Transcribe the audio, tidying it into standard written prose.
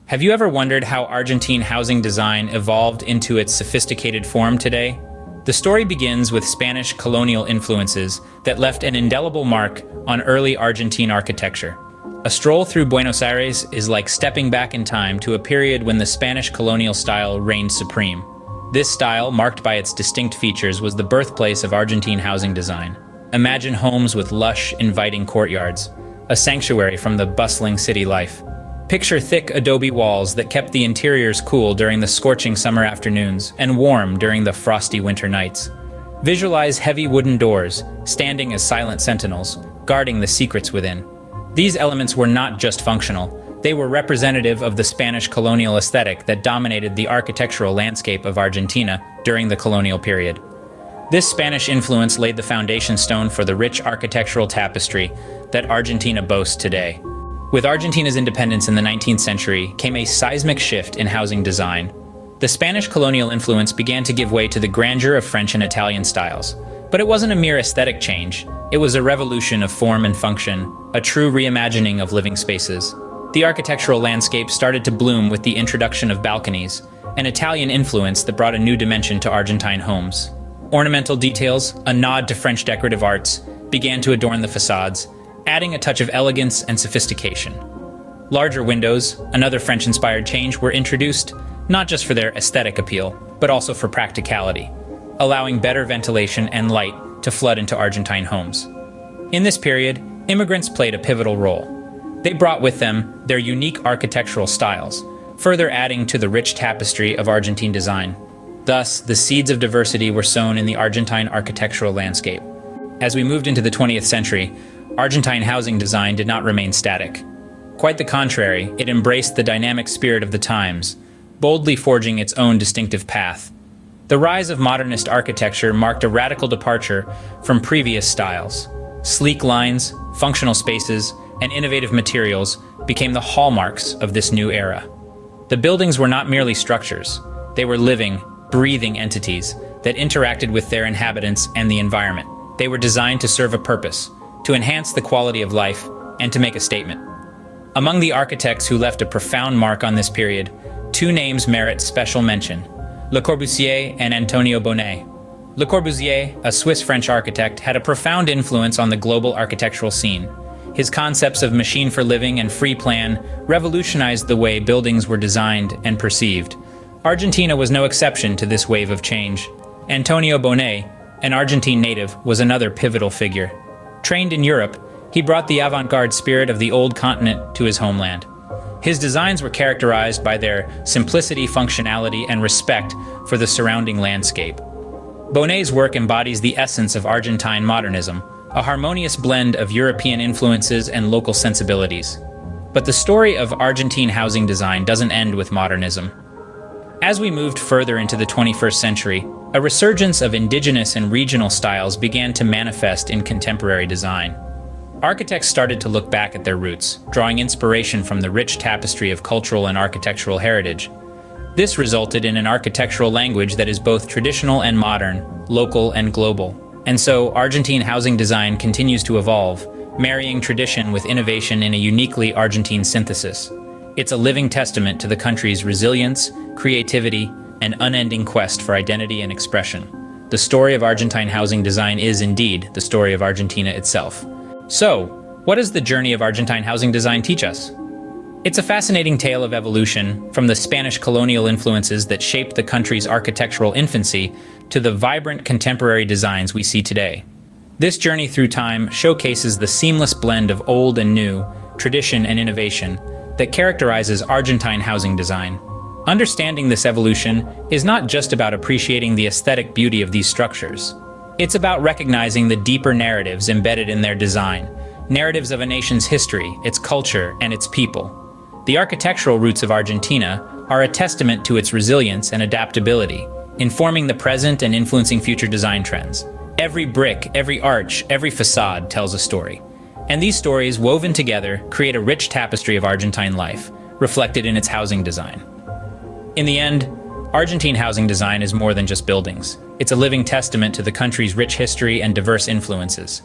Have you ever wondered how Argentine housing design evolved into its sophisticated form today? The story begins with Spanish colonial influences that left an indelible mark on early Argentine architecture. A stroll through Buenos Aires is like stepping back in time to a period when the Spanish colonial style reigned supreme. This style, marked by its distinct features, was the birthplace of Argentine housing design. Imagine homes with lush, inviting courtyards, a sanctuary from the bustling city life. Picture thick adobe walls that kept the interiors cool during the scorching summer afternoons and warm during the frosty winter nights. Visualize heavy wooden doors, standing as silent sentinels, guarding the secrets within. These elements were not just functional, they were representative of the Spanish colonial aesthetic that dominated the architectural landscape of Argentina during the colonial period. This Spanish influence laid the foundation stone for the rich architectural tapestry that Argentina boasts today. With Argentina's independence in the 19th century came a seismic shift in housing design. The Spanish colonial influence began to give way to the grandeur of French and Italian styles. But it wasn't a mere aesthetic change, it was a revolution of form and function, a true reimagining of living spaces. The architectural landscape started to bloom with the introduction of balconies, an Italian influence that brought a new dimension to Argentine homes. Ornamental details, a nod to French decorative arts, began to adorn the facades, adding a touch of elegance and sophistication. Larger windows, another French-inspired change, were introduced, not just for their aesthetic appeal, but also for practicality, allowing better ventilation and light to flood into Argentine homes. In this period, immigrants played a pivotal role. They brought with them their unique architectural styles, further adding to the rich tapestry of Argentine design. Thus, the seeds of diversity were sown in the Argentine architectural landscape. As we moved into the 20th century, Argentine housing design did not remain static. Quite the contrary, it embraced the dynamic spirit of the times, boldly forging its own distinctive path. The rise of modernist architecture marked a radical departure from previous styles. Sleek lines, functional spaces, and innovative materials became the hallmarks of this new era. The buildings were not merely structures, they were living, breathing entities that interacted with their inhabitants and the environment. They were designed to serve a purpose, to enhance the quality of life, and to make a statement. Among the architects who left a profound mark on this period, two names merit special mention: Le Corbusier and Antonio Bonnet. Le Corbusier, a Swiss-French architect, had a profound influence on the global architectural scene. His concepts of machine for living and free plan revolutionized the way buildings were designed and perceived. Argentina was no exception to this wave of change. Antonio Bonnet, an Argentine native, was another pivotal figure. Trained in Europe, he brought the avant-garde spirit of the old continent to his homeland. His designs were characterized by their simplicity, functionality, and respect for the surrounding landscape. Bonnet's work embodies the essence of Argentine modernism, a harmonious blend of European influences and local sensibilities. But the story of Argentine housing design doesn't end with modernism. As we moved further into the 21st century, a resurgence of indigenous and regional styles began to manifest in contemporary design. Architects started to look back at their roots, drawing inspiration from the rich tapestry of cultural and architectural heritage. This resulted in an architectural language that is both traditional and modern, local and global. And so, Argentine housing design continues to evolve, marrying tradition with innovation in a uniquely Argentine synthesis. It's a living testament to the country's resilience, creativity, and unending quest for identity and expression. The story of Argentine housing design is indeed the story of Argentina itself. So, what does the journey of Argentine housing design teach us? It's a fascinating tale of evolution, from the Spanish colonial influences that shaped the country's architectural infancy to the vibrant contemporary designs we see today. This journey through time showcases the seamless blend of old and new, tradition and innovation that characterizes Argentine housing design. Understanding this evolution is not just about appreciating the aesthetic beauty of these structures. It's about recognizing the deeper narratives embedded in their design, narratives of a nation's history, its culture, and its people. The architectural roots of Argentina are a testament to its resilience and adaptability, informing the present and influencing future design trends. Every brick, every arch, every facade tells a story. And these stories, woven together, create a rich tapestry of Argentine life, reflected in its housing design. In the end, Argentine housing design is more than just buildings. It's a living testament to the country's rich history and diverse influences.